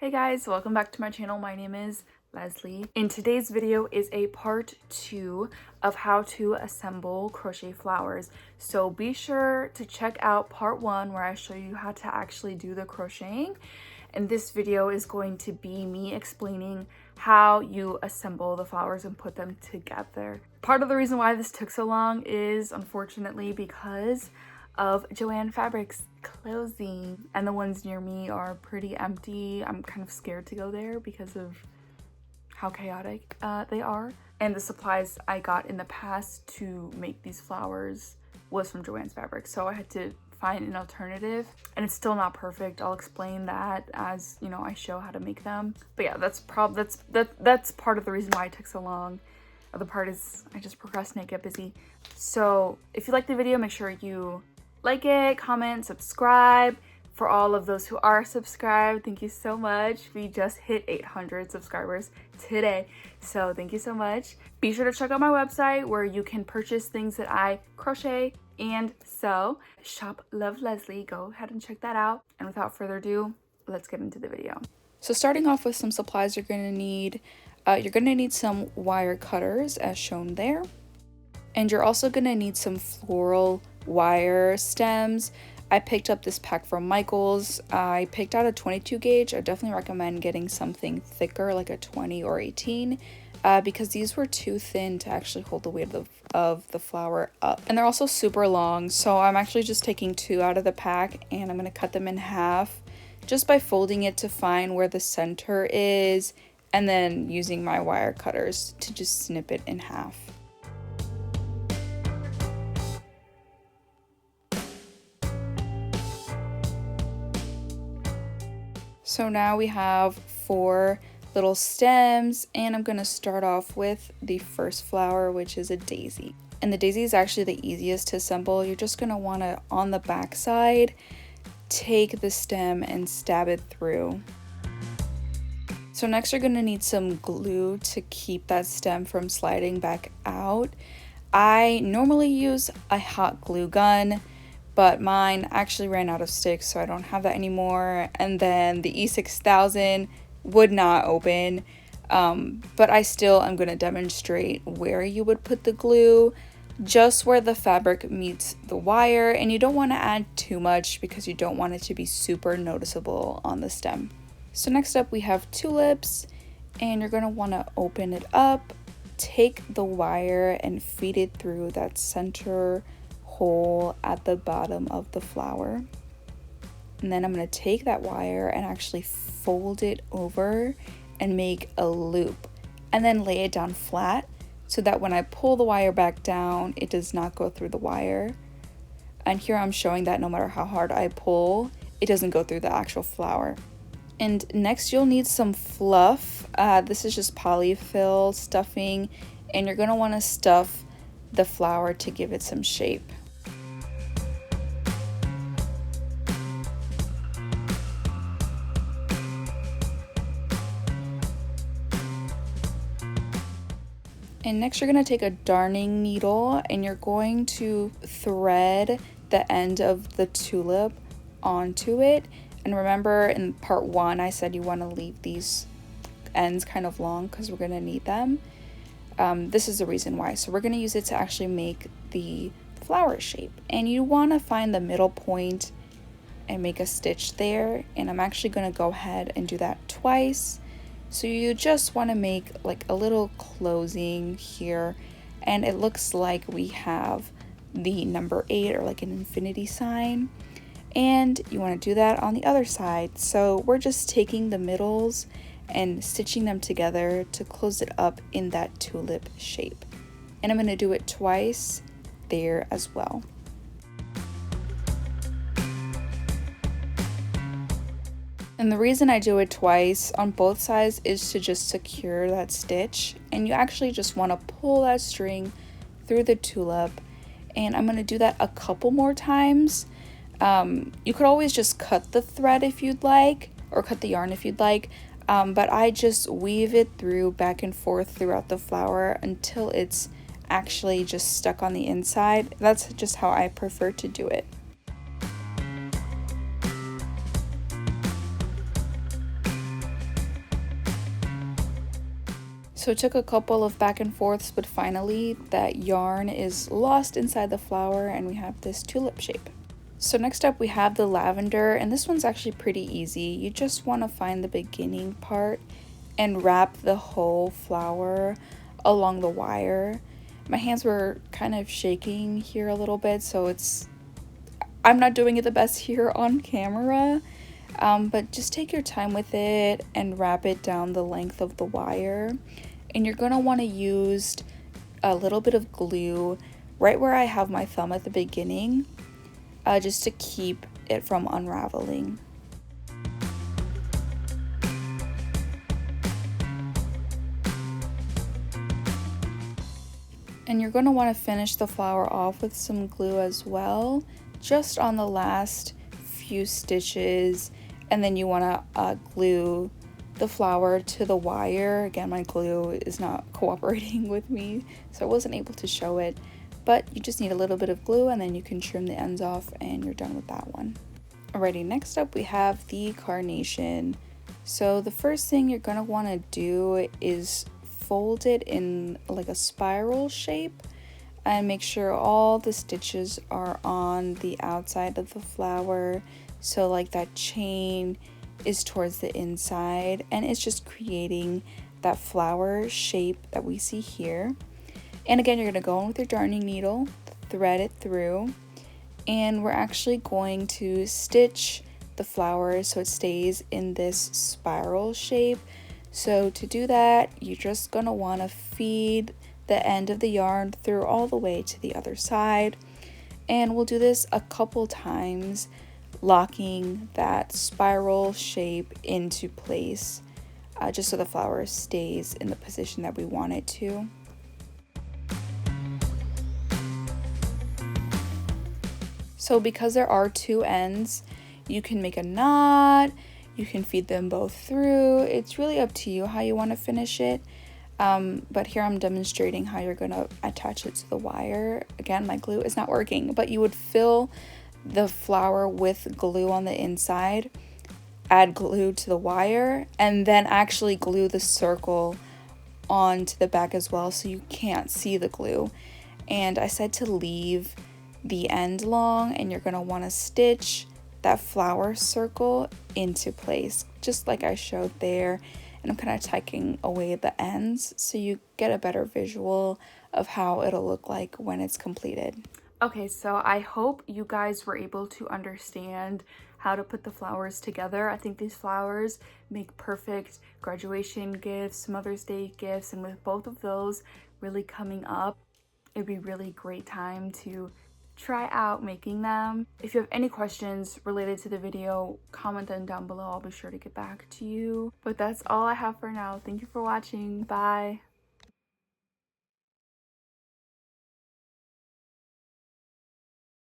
Hey guys, welcome back to my channel. My name is Leslie. In today's video is a part 2 of how to assemble crochet flowers. So be sure to check out part 1 where I show you how to actually do the crocheting. And this video is going to be me explaining how you assemble the flowers and put them together. Part of the reason why this took so long is unfortunately because of Joann Fabrics closing, and the ones near me are pretty empty. I'm kind of scared to go there because of how chaotic they are. And the supplies I got in the past to make these flowers was from Joann's Fabrics, so I had to find an alternative, and it's still not perfect. I'll explain that as you know I show how to make them. But yeah, that's part of the reason why it took so long. Other part is I just procrastinate, get busy. So if you like the video, make sure you like it, comment, subscribe. For all of those who are subscribed, thank you so much. We just hit 800 subscribers today, so thank you so much. Be sure to check out my website where you can purchase things that I crochet and sew. Shop Love Leslie, go ahead and check that out. And without further ado, let's get into the video. So starting off with some supplies you're gonna need some wire cutters as shown there. And you're also gonna need some floral wire stems. I picked up this pack from Michael's. I picked out a 22 gauge. I definitely recommend getting something thicker like a 20 or 18 because these were too thin to actually hold the weight of the flower up. And they're also super long, so I'm actually just taking 2 out of the pack and I'm gonna cut them in half just by folding it to find where the center is and then using my wire cutters to just snip it in half. So now we have 4 little stems, and I'm gonna start off with the first flower, which is a daisy. And the daisy is actually the easiest to assemble. You're just gonna wanna, on the back side, take the stem and stab it through. So next you're gonna need some glue to keep that stem from sliding back out. I normally use a hot glue gun, but mine actually ran out of sticks, so I don't have that anymore. And then the E6000 would not open, but I still am going to demonstrate where you would put the glue, just where the fabric meets the wire, and you don't want to add too much because you don't want it to be super noticeable on the stem. So next up we have tulips, and you're going to want to open it up, take the wire and feed it through that center hole at the bottom of the flower. And then I'm going to take that wire and actually fold it over and make a loop, and then lay it down flat so that when I pull the wire back down, it does not go through the wire. And here I'm showing that no matter how hard I pull, it doesn't go through the actual flower. And next you'll need some fluff. This is just polyfill stuffing, and you're going to want to stuff the flower to give it some shape. And next you're going to take a darning needle and you're going to thread the end of the tulip onto it. And remember in part 1 I said you want to leave these ends kind of long because we're going to need them. This is the reason why. So we're going to use it to actually make the flower shape. And you want to find the middle point and make a stitch there. And I'm actually going to go ahead and do that twice. So you just want to make like a little closing here, and it looks like we have the number 8 or like an infinity sign, and you want to do that on the other side. So we're just taking the middles and stitching them together to close it up in that tulip shape. And I'm going to do it twice there as well. And the reason I do it twice on both sides is to just secure that stitch, and you actually just want to pull that string through the tulip. And I'm going to do that a couple more times. You could always just cut the thread if you'd like, or cut the yarn if you'd like, but I just weave it through back and forth throughout the flower until it's actually just stuck on the inside. That's just how I prefer to do it. So it took a couple of back and forths, but finally that yarn is lost inside the flower and we have this tulip shape. So next up we have the lavender, and this one's actually pretty easy. You just want to find the beginning part and wrap the whole flower along the wire. My hands were kind of shaking here a little bit, so I'm not doing it the best here on camera, but just take your time with it and wrap it down the length of the wire. And you're going to want to use a little bit of glue right where I have my thumb at the beginning, just to keep it from unraveling. And you're going to want to finish the flower off with some glue as well, just on the last few stitches, and then you want to glue the flower to the wire. Again, my glue is not cooperating with me, so I wasn't able to show it, but you just need a little bit of glue and then you can trim the ends off and you're done with that one. Alrighty, next up we have the carnation. So the first thing you're going to want to do is fold it in like a spiral shape and make sure all the stitches are on the outside of the flower, so like that chain is towards the inside and it's just creating that flower shape that we see here. And again, you're going to go in with your darning needle, thread it through, and we're actually going to stitch the flower so it stays in this spiral shape. So to do that, you're just going to want to feed the end of the yarn through all the way to the other side. And we'll do this a couple times, locking that spiral shape into place, just so the flower stays in the position that we want it to. So because there are two ends, you can make a knot, you can feed them both through. It's really up to you how you want to finish it. But here I'm demonstrating how you're going to attach it to the wire. Again, my glue is not working, but you would fill the flower with glue on the inside, add glue to the wire, and then actually glue the circle onto the back as well so you can't see the glue. And I said to leave the end long, and you're going to want to stitch that flower circle into place just like I showed there. And I'm kind of taking away the ends so you get a better visual of how it'll look like when it's completed. Okay, so I hope you guys were able to understand how to put the flowers together. I think these flowers make perfect graduation gifts, Mother's Day gifts, and with both of those really coming up, it'd be a really great time to try out making them. If you have any questions related to the video, comment them down below. I'll be sure to get back to you. But that's all I have for now. Thank you for watching. Bye.